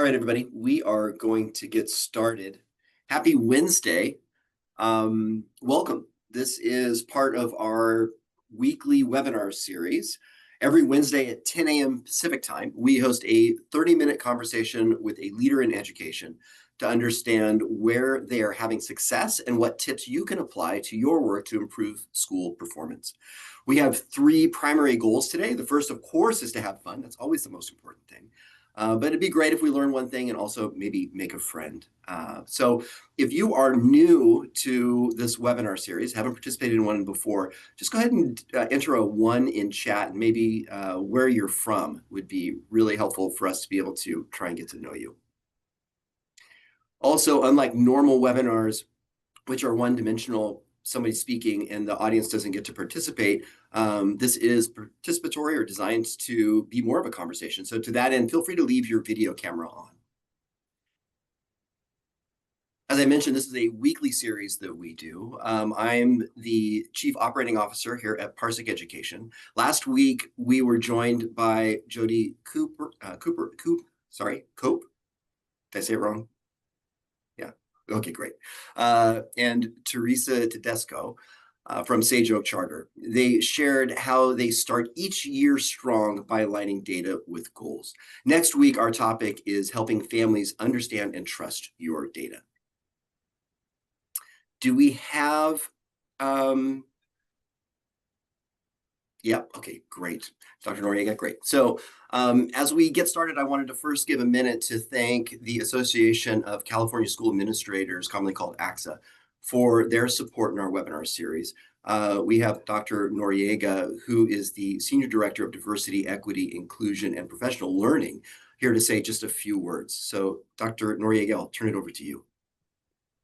All right, everybody, we are going to get started. Happy Wednesday. Welcome. This is part of our weekly webinar series. Every Wednesday at 10 a.m. Pacific time, we host a 30-minute conversation with a leader in education to understand where they are having success and what tips you can apply to your work to improve school performance. We have three primary goals today. The first, of course, is to have fun. That's always the most important thing. But it'd be great if we learn one thing and also maybe make a friend. So if you are new to this webinar series, haven't participated in one before, just go ahead and enter a 1 in chat, and maybe where you're from would be really helpful for us to be able to try and get to know you. Also, unlike normal webinars, which are one-dimensional, somebody speaking and the audience doesn't get to participate, this is participatory or designed to be more of a conversation. So to that end, feel free to leave your video camera on. As I mentioned, this is a weekly series that we do. I'm the Chief Operating Officer here at Parsec Education. Last week, we were joined by Jody Cope. Did I say it wrong? Yeah. Okay, great. And Teresa Tedesco from Sage Oak Charter. They shared how they start each year strong by aligning data with goals. Next week, our topic is helping families understand and trust your data. Do we have, yeah, okay, great. Dr. Noriega, great. So as we get started, I wanted to first give a minute to thank the Association of California School Administrators, commonly called ACSA, for their support in our webinar series. We have Dr. Noriega, who is the Senior Director of Diversity, Equity, Inclusion, and Professional Learning, here to say just a few words. So Dr. Noriega, I'll turn it over to you.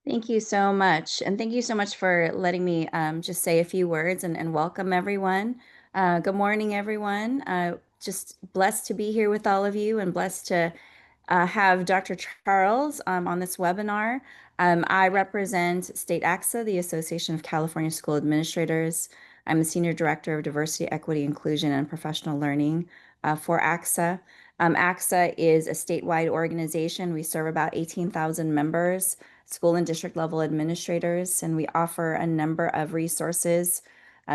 Thank you so much. And thank you so much for letting me just say a few words and welcome everyone. Good morning, everyone. Just blessed to be here with all of you and blessed to have Dr. Charles on this webinar. I represent State ACSA, the Association of California School Administrators. I'm the Senior Director of Diversity, Equity, Inclusion, and Professional Learning for ACSA. ACSA is a statewide organization. We serve about 18,000 members, school and district level administrators, and we offer a number of resources,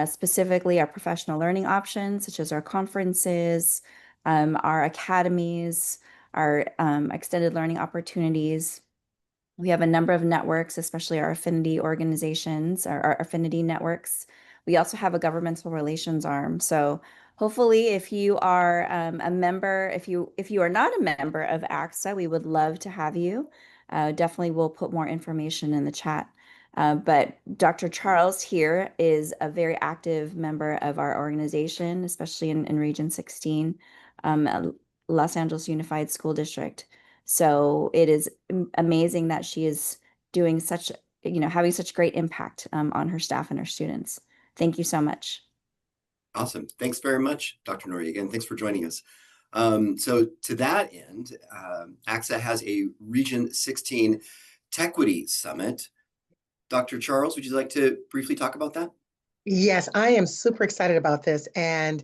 specifically our professional learning options, such as our conferences, our academies, our extended learning opportunities. We have a number of networks, especially our affinity organizations, our affinity networks. We also have a governmental relations arm. So hopefully, if you are a member, if you are not a member of ACSA, we would love to have you. Definitely, we'll put more information in the chat. But Dr. Charles here is a very active member of our organization, especially in Region 16, Los Angeles Unified School District. So it is amazing that she is doing such, having such great impact on her staff and her students. Thank you so much. Awesome. Thanks very much, Dr. Noriega, and thanks for joining us. So to that end, ACSA has a Region 16 Tequity Summit. Dr. Charles, would you like to briefly talk about that? Yes, I am super excited about this, and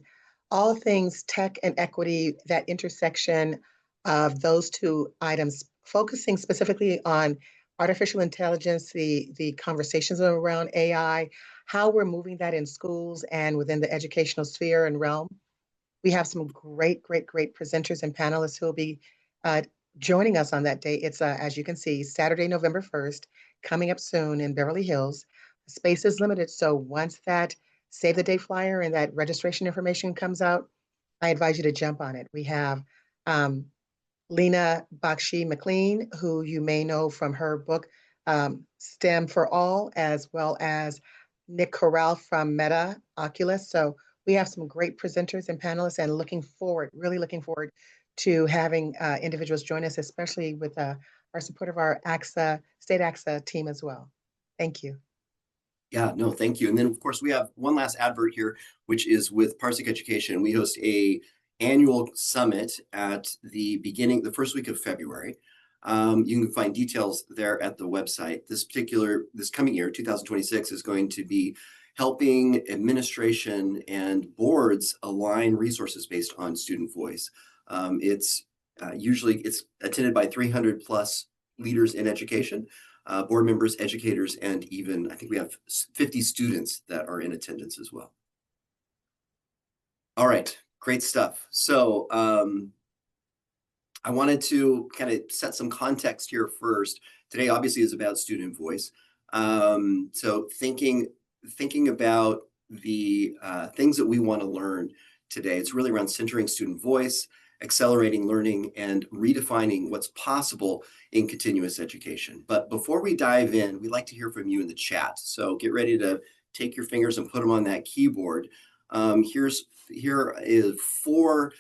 all things tech and equity, that intersection of those two items, focusing specifically on artificial intelligence, the conversations around AI, how we're moving that in schools and within the educational sphere and realm. We have some great presenters and panelists who will be joining us on that day. It's, as you can see, Saturday, November 1st, coming up soon in Beverly Hills. Space is limited, so once that save the date flyer and that registration information comes out, I advise you to jump on it. We have Lena Bakshi McLean, who you may know from her book, STEM for All, as well as Nick Corral from Meta Oculus. So we have some great presenters and panelists, and really looking forward to having individuals join us, especially with our support of our ACSA, State ACSA team as well. Thank you. Yeah, no, thank you. And then, of course, we have one last advert here, which is with Parsec Education. We host a annual summit at the first week of February. You can find details there at the website. This coming year, 2026, is going to be helping administration and boards align resources based on student voice. It's Usually it's attended by 300 plus leaders in education, board members, educators, and even I think we have 50 students that are in attendance as well. All right, great stuff. So I wanted to kind of set some context here first. Today obviously is about student voice. So thinking about the things that we want to learn today, it's really around centering student voice, accelerating learning, and redefining what's possible in continuous education. But before we dive in, we'd like to hear from you in the chat. So get ready to take your fingers and put them on that keyboard. Here is 4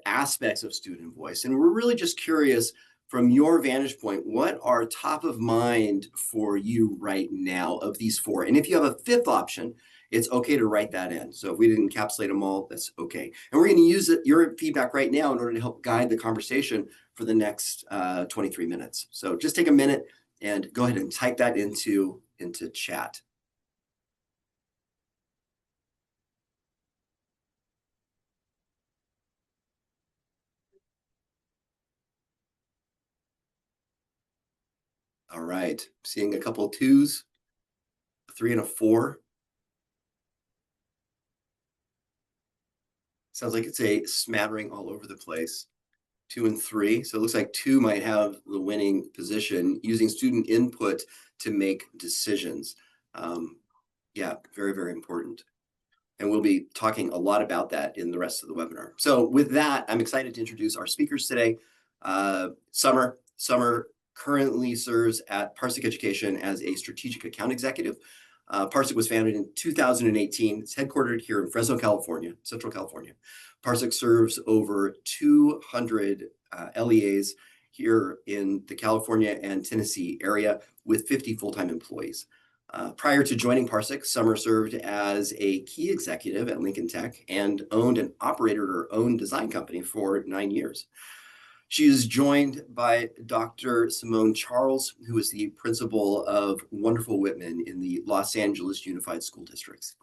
aspects of student voice, and we're really just curious from your vantage point, what are top of mind for you right now of these 4? And if you have a 5th option, it's okay to write that in. So if we didn't encapsulate them all, that's okay. And we're going to use your feedback right now in order to help guide the conversation for the next 23 minutes. So just take a minute and go ahead and type that into chat. All right, seeing a couple 2s, a 3 and a 4. Sounds like it's a smattering all over the place. 2 and 3. So it looks like 2 might have the winning position, using student input to make decisions. Yeah, very, very important. And we'll be talking a lot about that in the rest of the webinar. So with that, I'm excited to introduce our speakers today. Summer currently serves at Parsec Education as a strategic account executive. Parsec was founded in 2018. It's headquartered here in Fresno, California, Central California. Parsec serves over 200 LEAs here in the California and Tennessee area with 50 full-time employees. Prior to joining Parsec, Summer served as a key executive at Lincoln Tech and owned and operated her own design company for 9 years. She is joined by Dr. Simone Charles, who is the principal of Wonderful Whitman in the Los Angeles Unified School Districts.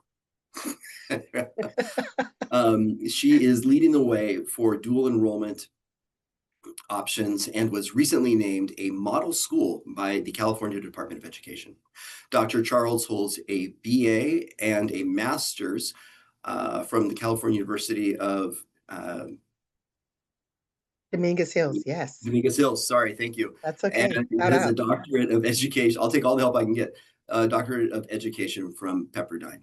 She is leading the way for dual enrollment options and was recently named a model school by the California Department of Education. Dr. Charles holds a BA and a master's from the California University of Dominguez Hills, yes. Dominguez Hills, sorry, thank you. That's okay. And has a doctorate of education. I'll take all the help I can get. Doctorate of education from Pepperdine.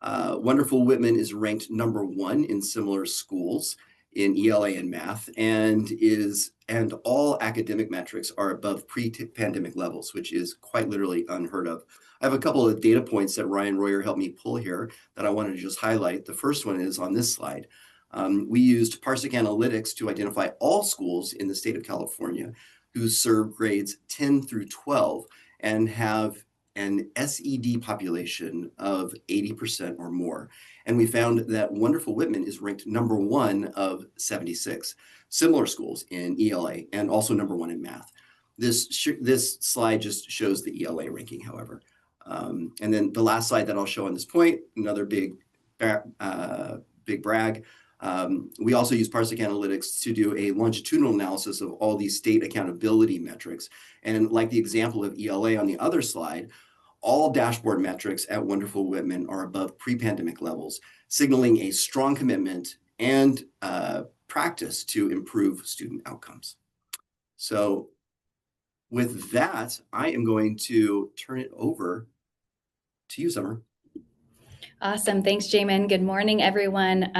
Wonderful Whitman is ranked #1 in similar schools in ELA and math, and all academic metrics are above pre-pandemic levels, which is quite literally unheard of. I have a couple of data points that Ryan Royer helped me pull here that I wanted to just highlight. The first one is on this slide. We used Parsec Analytics to identify all schools in the state of California who serve grades 10 through 12 and have an SED population of 80% or more. And we found that Wonderful Whitman is ranked #1 of 76 similar schools in ELA and also #1 in math. This slide just shows the ELA ranking, however. And then the last slide that I'll show on this point, another big brag. We also use Parsec Analytics to do a longitudinal analysis of all these state accountability metrics. And like the example of ELA on the other slide, all dashboard metrics at Wonderful Whitman are above pre-pandemic levels, signaling a strong commitment and practice to improve student outcomes. So with that, I am going to turn it over to you, Summer. Awesome. Thanks, Jamin. Good morning, everyone.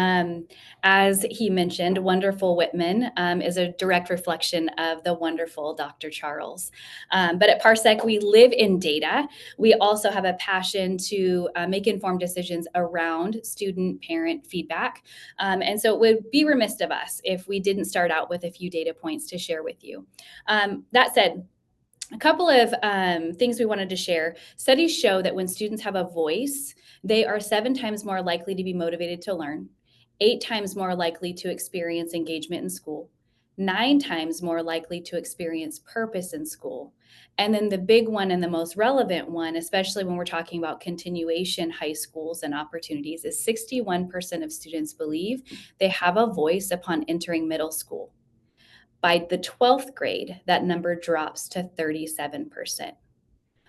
As he mentioned, Wonderful Whitman is a direct reflection of the wonderful Dr. Charles. But at Parsec, we live in data. We also have a passion to make informed decisions around student-parent feedback. And so it would be remiss of us if we didn't start out with a few data points to share with you. That said, a couple of things we wanted to share. Studies show that when students have a voice, they are 7 times more likely to be motivated to learn, 8 times more likely to experience engagement in school, 9 times more likely to experience purpose in school. And then the big one and the most relevant one, especially when we're talking about continuation high schools and opportunities, is 61% of students believe they have a voice upon entering middle school. By the 12th grade, that number drops to 37%.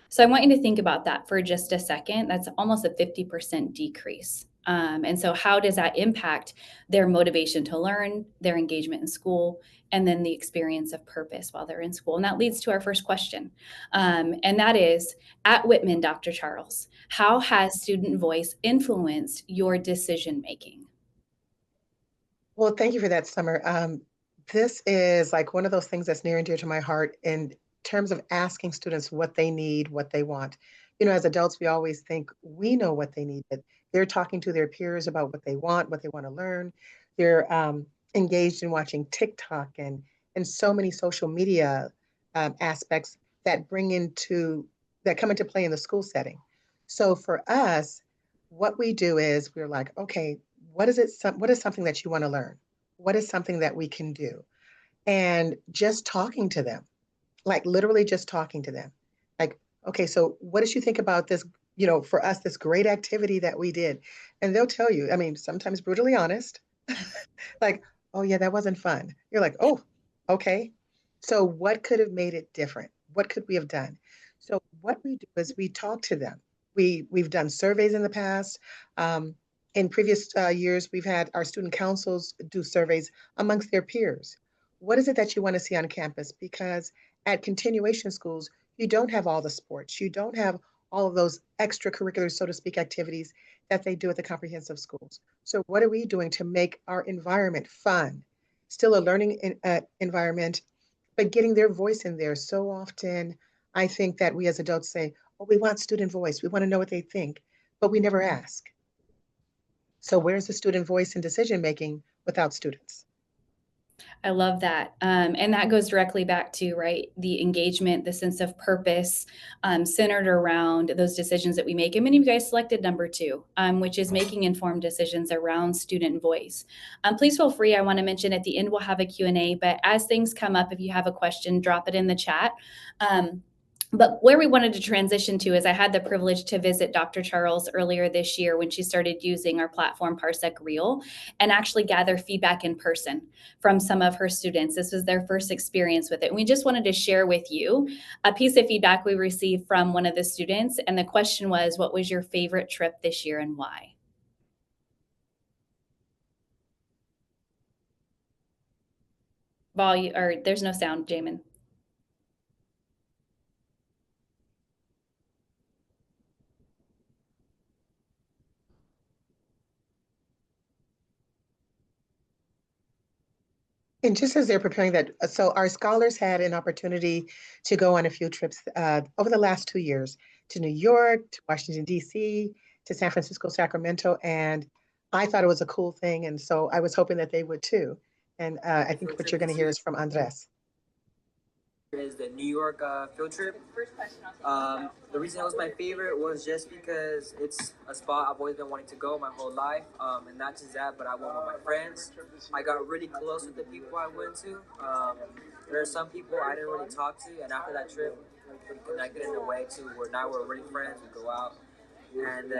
So I want you to think about that for just a second. That's almost a 50% decrease. And so how does that impact their motivation to learn, their engagement in school, and then the experience of purpose while they're in school? And that leads to our first question. And that is, at Whitman, Dr. Charles, how has student voice influenced your decision making? Well, thank you for that, Summer. This is like one of those things that's near and dear to my heart in terms of asking students what they need, what they want. You know, as adults, we always think we know what they need, but they're talking to their peers about what they want to learn. They're engaged in watching TikTok and so many social media aspects that that come into play in the school setting. So for us, what we do is we're like, okay, what is something that you want to learn? What is something that we can do? And just talking to them, like literally just talking to them. Like, okay, so what did you think about this, for us, this great activity that we did? And they'll tell you, I mean, sometimes brutally honest, like, oh yeah, that wasn't fun. You're like, oh, okay. So what could have made it different? What could we have done? So what we do is we talk to them. We've done surveys in the past. Um, in previous years, we've had our student councils do surveys amongst their peers. What is it that you want to see on campus? Because at continuation schools, you don't have all the sports. You don't have all of those extracurricular, so to speak, activities that they do at the comprehensive schools. So what are we doing to make our environment fun? Still a learning environment, but getting their voice in there. So often, I think that we as adults say, oh, we want student voice. We want to know what they think, but we never ask. So where's the student voice in decision making without students? I love that. And that goes directly back to, right, the engagement, the sense of purpose centered around those decisions that we make. And many of you guys selected number two, which is making informed decisions around student voice. Please feel free. I want to mention at the end, we'll have a Q&A, but as things come up, if you have a question, drop it in the chat. But where we wanted to transition to is I had the privilege to visit Dr. Charles earlier this year when she started using our platform Parsec Reel and actually gather feedback in person from some of her students. This was their first experience with it. And we just wanted to share with you a piece of feedback we received from one of the students. And the question was, what was your favorite trip this year and why? Volume, or there's no sound, Jamin. And just as they're preparing that, so our scholars had an opportunity to go on a few trips over the last 2 years to New York, to Washington, D.C., to San Francisco, Sacramento. And I thought it was a cool thing. And so I was hoping that they would too. And I think what you're going to hear is from Andres. Is the New York field trip. The reason it was my favorite was just because it's a spot I've always been wanting to go my whole life, and not just that, but I went with my friends. I got really close with the people I went to. There are some people I didn't really talk to, and after that trip, we connected in a way to where now we're really friends. We go out, and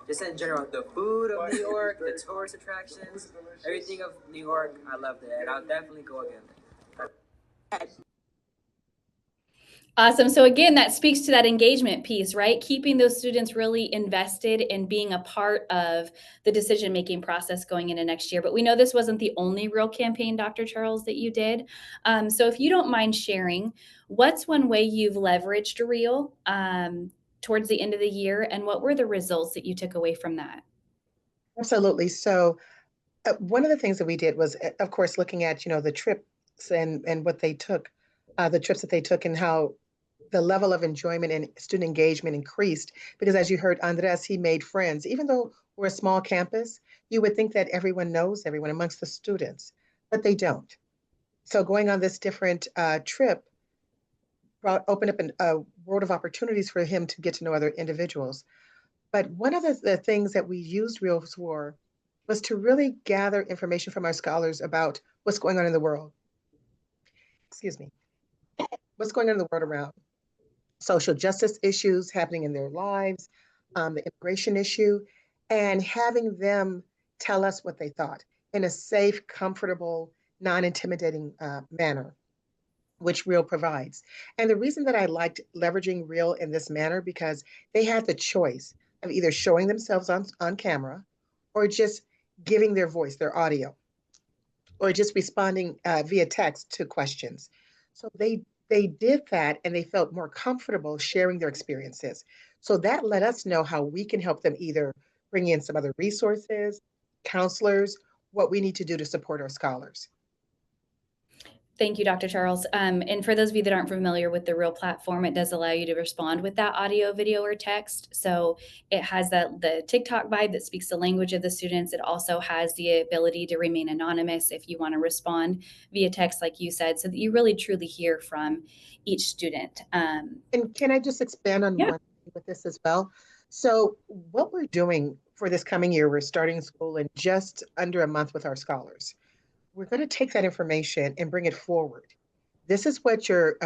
just in general, the food of New York, the tourist attractions, everything of New York, I loved it, and I'll definitely go again. Awesome. So again, that speaks to that engagement piece, right? Keeping those students really invested in being a part of the decision-making process going into next year. But we know this wasn't the only real campaign, Dr. Charles, that you did. So if you don't mind sharing, what's one way you've leveraged Reel towards the end of the year, and what were the results that you took away from that? Absolutely. So one of the things that we did was, of course, looking at, the trips and what they took, the trips that they took and how the level of enjoyment and student engagement increased because as you heard Andres, he made friends. Even though we're a small campus, you would think that everyone knows everyone amongst the students, but they don't. So going on this different trip opened up a world of opportunities for him to get to know other individuals. But one of the things that we used Reels for was to really gather information from our scholars about what's going on in the world. Excuse me. What's going on in the world around social justice issues happening in their lives, the immigration issue, and having them tell us what they thought in a safe, comfortable, non-intimidating manner, which Reel provides. And the reason that I liked leveraging Reel in this manner, because they had the choice of either showing themselves on camera or just giving their voice, their audio, or just responding via text to questions. So they did that and they felt more comfortable sharing their experiences. So that let us know how we can help them either bring in some other resources, counselors, what we need to do to support our scholars. Thank you, Dr. Charles. And for those of you that aren't familiar with the Real platform, it does allow you to respond with that audio, video, or text. So it has the TikTok vibe that speaks the language of the students. It also has the ability to remain anonymous if you want to respond via text, like you said, so that you really truly hear from each student. And can I just expand on Yeah. one thing with this as well? So what we're doing for this coming year, we're starting school in just under a month with our scholars. We're going to take that information and bring it forward. This is what your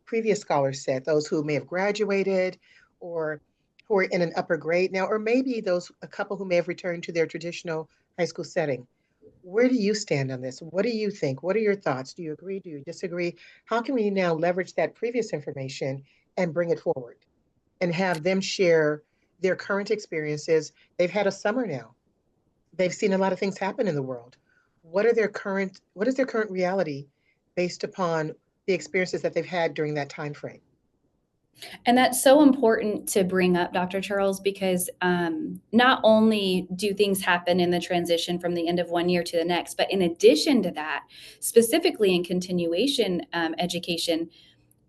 previous scholars said, those who may have graduated or who are in an upper grade now, or maybe a couple who may have returned to their traditional high school setting. Where do you stand on this? What do you think? What are your thoughts? Do you agree? Do you disagree? How can we now leverage that previous information and bring it forward and have them share their current experiences? They've had a summer now. They've seen a lot of things happen in the world. What is their current reality based upon the experiences that they've had during that time frame? And that's so important to bring up, Dr. Charles, because not only do things happen in the transition from the end of one year to the next, but in addition to that, specifically in continuation education,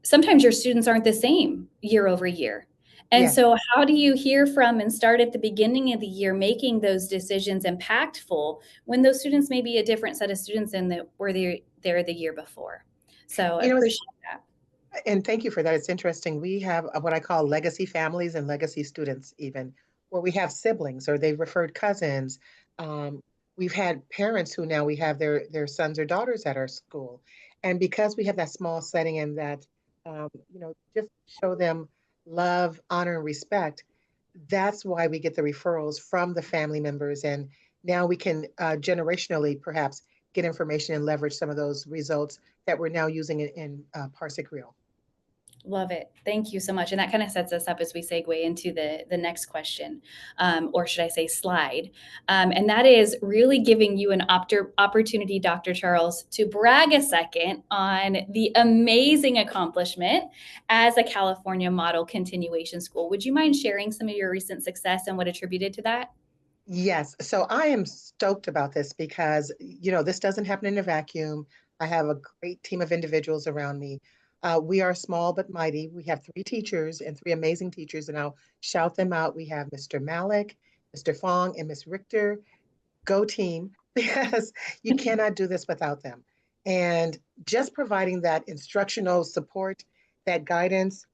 sometimes your students aren't the same year over year. And Yes. so how do you hear from and start at the beginning of the year making those decisions impactful when those students may be a different set of students than that were there the year before? So I appreciate that. And thank you for that. It's interesting. We have what I call legacy families and legacy students, even where we have siblings or they've referred cousins. Um, we've had parents who now we have their sons or daughters at our school, and because we have that small setting and that just show them love, honor, and respect. That's why we get the referrals from the family members, and now we can generationally perhaps get information and leverage some of those results that we're now using in Parsec Real. Love it. Thank you so much. And that kind of sets us up as we segue into the next question, or should I say slide. And that is really giving you an opportunity, Dr. Charles, to brag a second on the amazing accomplishment as a California model continuation school. Would you mind sharing some of your recent success and what attributed to that? Yes. So I am stoked about this because, this doesn't happen in a vacuum. I have a great team of individuals around me. We are small but mighty. We have three teachers and three amazing teachers, and I'll shout them out. We have Mr. Malik, Mr. Fong, and Miss Richter. Go team, because you cannot do this without them. And just providing that instructional support, that guidance,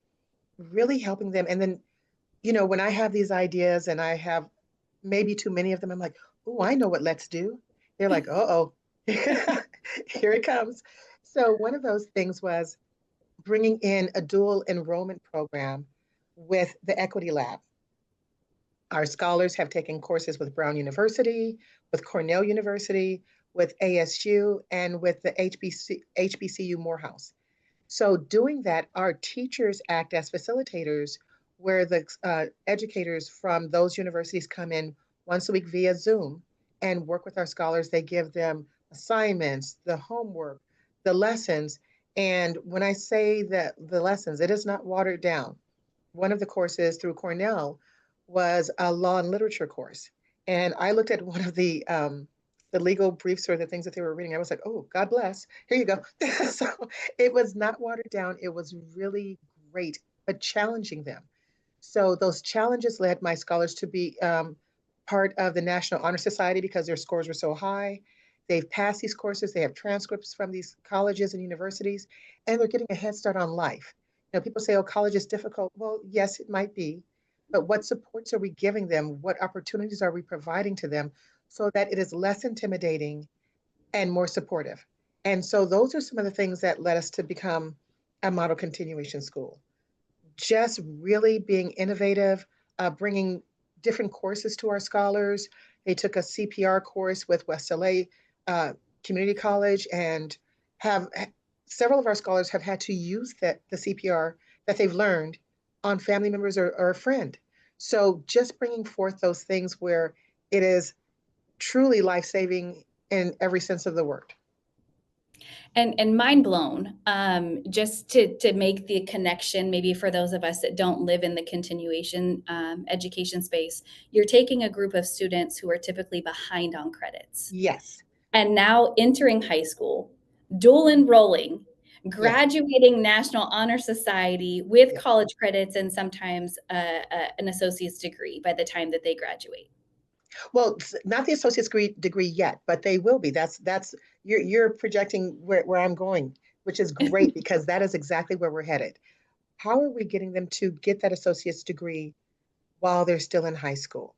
really helping them. And then, when I have these ideas and I have maybe too many of them, I'm like, oh, I know what let's do. They're like, uh-oh, here it comes. So one of those things was bringing in a dual enrollment program with the Equity Lab. Our scholars have taken courses with Brown University, with Cornell University, with ASU, and with the HBCU Morehouse. So doing that, our teachers act as facilitators where the educators from those universities come in once a week via Zoom and work with our scholars. They give them assignments, the homework, the lessons. And when I say that the lessons, it is not watered down. One of the courses through Cornell was a law and literature course. And I looked at one of the legal briefs or the things that they were reading. I was like, oh, God bless. Here you go. So it was not watered down. It was really great, but challenging them. So those challenges led my scholars to be part of the National Honor Society because their scores were so high. They've passed these courses. They have transcripts from these colleges and universities, and they're getting a head start on life. People say, oh, college is difficult. Well, yes, it might be. But what supports are we giving them? What opportunities are we providing to them so that it is less intimidating and more supportive? And so those are some of the things that led us to become a model continuation school. Just really being innovative, bringing different courses to our scholars. They took a CPR course with West LA community college and have several of our scholars have had to use the CPR that they've learned on family members or a friend. So just bringing forth those things where it is truly life-saving in every sense of the word. And mind blown, just to make the connection, maybe for those of us that don't live in the continuation education space, you're taking a group of students who are typically behind on credits Yes. and now entering high school, dual enrolling, Yes. graduating National Honor Society with Yes. college credits and sometimes an associate's degree by the time that they graduate. Well, not the associate's degree yet, but they will be. That's you're projecting where I'm going, which is great because that is exactly where we're headed. How are we getting them to get that associate's degree while they're still in high school?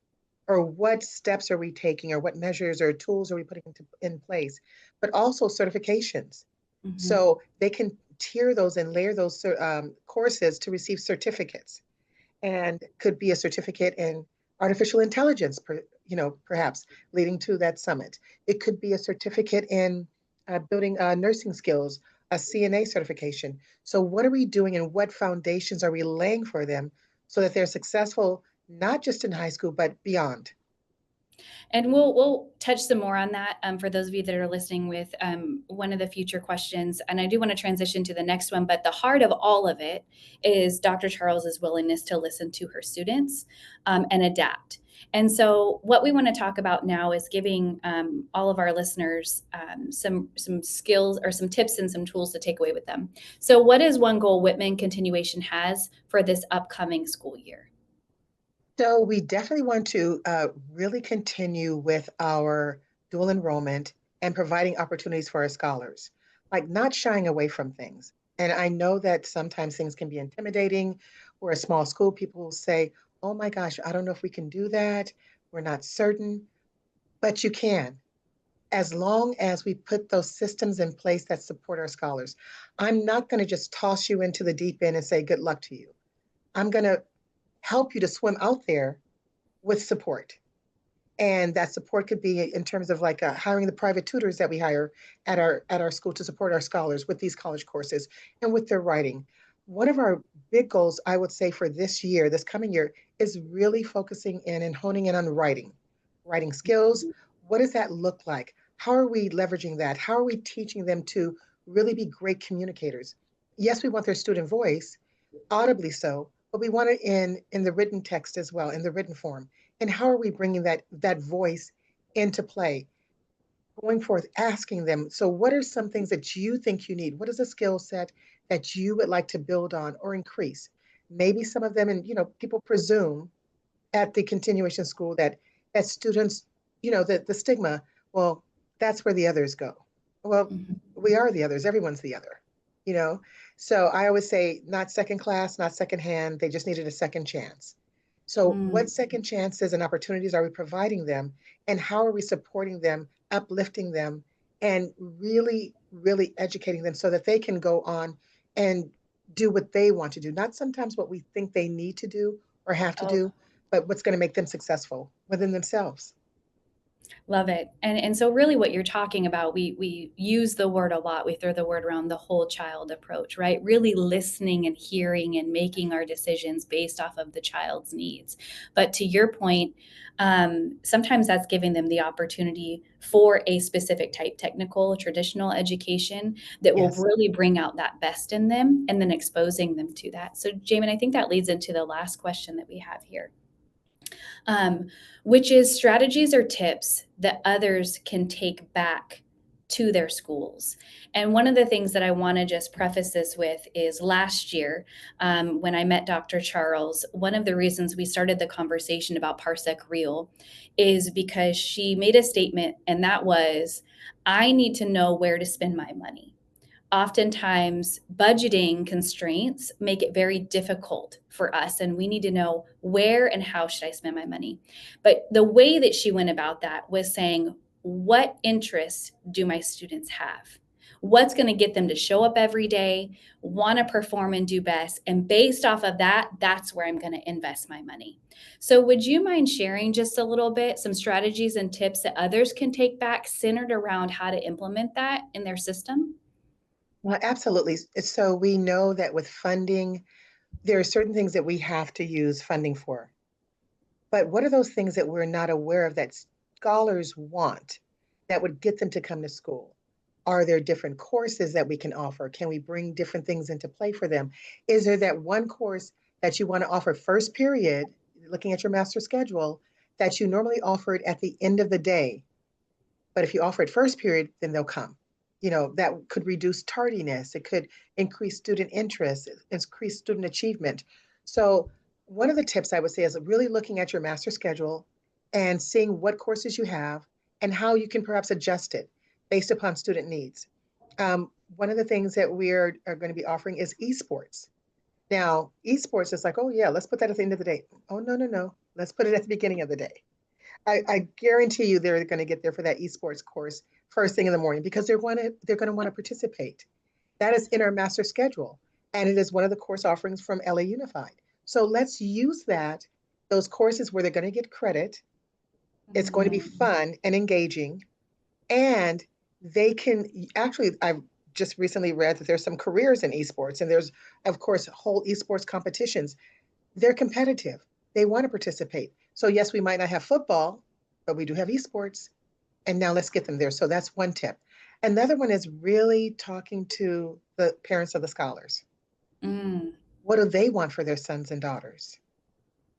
Or what steps are we taking, or what measures or tools are we putting in place? But also certifications. Mm-hmm. So they can tier those and layer those courses to receive certificates. And could be a certificate in artificial intelligence, perhaps leading to that summit. It could be a certificate in building nursing skills, a CNA certification. So what are we doing and what foundations are we laying for them so that they're successful, not just in high school, but beyond? And we'll touch some more on that for those of you that are listening with one of the future questions. And I do want to transition to the next one, but the heart of all of it is Dr. Charles's willingness to listen to her students and adapt. And so what we want to talk about now is giving all of our listeners some skills or some tips and some tools to take away with them. So what is one goal Whitman Continuation has for this upcoming school year? So we definitely want to really continue with our dual enrollment and providing opportunities for our scholars, like not shying away from things. And I know that sometimes things can be intimidating. We're a small school. People will say, oh my gosh, I don't know if we can do that. We're not certain, but you can, as long as we put those systems in place that support our scholars. I'm not going to just toss you into the deep end and say, good luck to you. I'm going to help you to swim out there with support. And that support could be in terms of like hiring the private tutors that we hire at our school to support our scholars with these college courses and with their writing. One of our big goals, I would say, for this year, this coming year, is really focusing in and honing in on writing skills. What does that look like? How are we leveraging that? How are we teaching them to really be great communicators? Yes, we want their student voice, audibly so, but we want it in the written text as well, in the written form. And how are we bringing that voice into play? Going forth, asking them, so what are some things that you think you need? What is a skill set that you would like to build on or increase? Maybe some of them, and people presume at the continuation school that students, the stigma, well, that's where the others go. Well, Mm-hmm. we are the others. Everyone's the other, you know? So I always say, not second class, not second hand. They just needed a second chance. So what second chances and opportunities are we providing them? And how are we supporting them, uplifting them, and really, really educating them so that they can go on and do what they want to do? Not sometimes what we think they need to do or have to do, but what's going to make them successful within themselves. Love it. And so really what you're talking about, we use the word a lot. We throw the word around, the whole child approach, right? Really listening and hearing and making our decisions based off of the child's needs. But to your point, sometimes that's giving them the opportunity for a specific type, technical, traditional education that will Yes. really bring out that best in them and then exposing them to that. So Jamin, I think that leads into the last question that we have here. Which is strategies or tips that others can take back to their schools. And one of the things that I want to just preface this with is last year, when I met Dr. Charles, one of the reasons we started the conversation about Parsec Real is because she made a statement, and that was, I need to know where to spend my money. Oftentimes budgeting constraints make it very difficult for us, and we need to know where and how should I spend my money. But the way that she went about that was saying, what interests do my students have? what's going to get them to show up every day, want to perform and do best. And based off of that, that's where I'm going to invest my money. So would you mind sharing just a little bit, some strategies and tips that others can take back centered around how to implement that in their system? Well, absolutely. So we know that with funding, there are certain things that we have to use funding for. But what are those things that we're not aware of that scholars want that would get them to come to school? Are there different courses that we can offer? Can we bring different things into play for them? Is there that one course that you want to offer first period, looking at your master schedule, that you normally offer it at the end of the day? But if you offer it first period, then they'll come. That could reduce tardiness. It could increase student interest, increase student achievement. So one of the tips I would say is really looking at your master schedule and seeing what courses you have and how you can perhaps adjust it based upon student needs. One of the things that we are going to be offering is esports. Now, esports is like, oh yeah, let's put that at the end of the day. Oh, no, no, no. Let's put it at the beginning of the day. I guarantee you they're going to get there for that esports course first thing in the morning because they're going to want to participate. That is in our master schedule, and it is one of the course offerings from LA Unified. So let's use those courses where they're going to get credit. It's going to be fun and engaging, and they can actually, I've just recently read that there's some careers in esports, and there's, of course, whole esports competitions. They're competitive. They want to participate. So yes, we might not have football, but we do have esports. And now let's get them there. So that's one tip. Another one is really talking to the parents of the scholars. Mm. What do they want for their sons and daughters?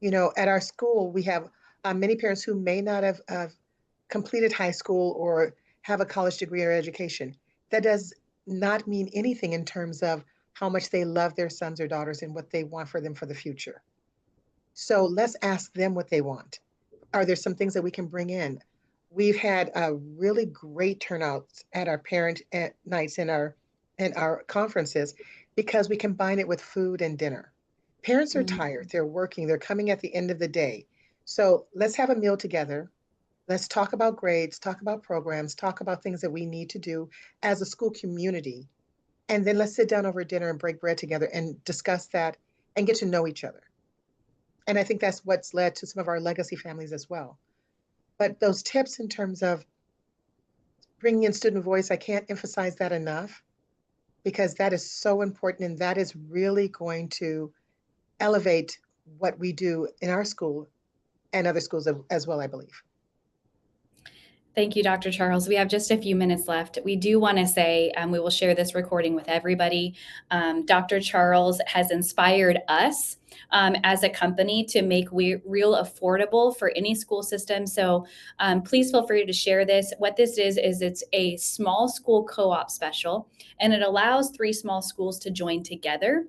At our school, we have many parents who may not have completed high school or have a college degree or education. That does not mean anything in terms of how much they love their sons or daughters and what they want for them for the future. So let's ask them what they want. Are there some things that we can bring in? We've had a really great turnouts at our parent nights and our conferences because we combine it with food and dinner. Parents are tired, they're working, they're coming at the end of the day. So let's have a meal together. Let's talk about grades, talk about programs, talk about things that we need to do as a school community. And then let's sit down over dinner and break bread together and discuss that and get to know each other. And I think that's what's led to some of our legacy families as well. But those tips in terms of bringing in student voice, I can't emphasize that enough because that is so important and that is really going to elevate what we do in our school and other schools as well, I believe. Thank you, Dr. Charles. We have just a few minutes left. We do want to say we will share this recording with everybody. Dr. Charles has inspired us as a company to make real affordable for any school system. So please feel free to share this. What this is it's a small school co-op special, and it allows 3 small schools to join together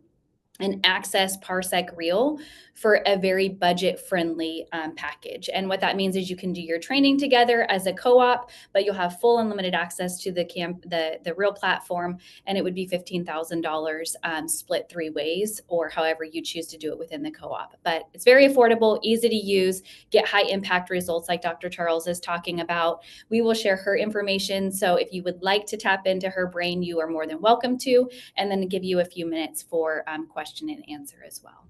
and access Parsec Real for a very budget-friendly package. And what that means is you can do your training together as a co-op, but you'll have full unlimited access to the Real platform, and it would be $15,000 split 3 ways, or however you choose to do it within the co-op. But it's very affordable, easy to use, get high impact results like Dr. Charles is talking about. We will share her information, so if you would like to tap into her brain, you are more than welcome to, and then give you a few minutes for question and answer as well.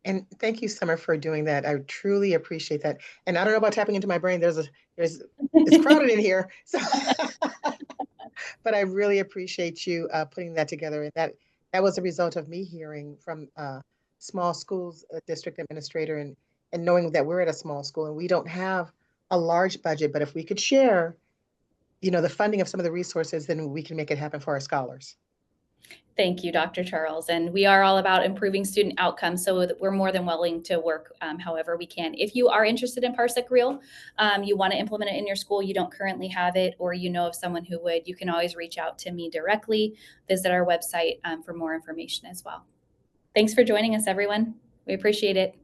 And thank you, Summer, for doing that. I truly appreciate that. And I don't know about tapping into my brain. It's crowded in here. So, but I really appreciate you putting that together. And that was a result of me hearing from small schools district administrator and knowing that we're at a small school and we don't have a large budget. But if we could share, the funding of some of the resources, then we can make it happen for our scholars. Thank you, Dr. Charles. And we are all about improving student outcomes, so we're more than willing to work however we can. If you are interested in Parsec Real, you want to implement it in your school, you don't currently have it, or you know of someone who would, you can always reach out to me directly, visit our website for more information as well. Thanks for joining us, everyone. We appreciate it.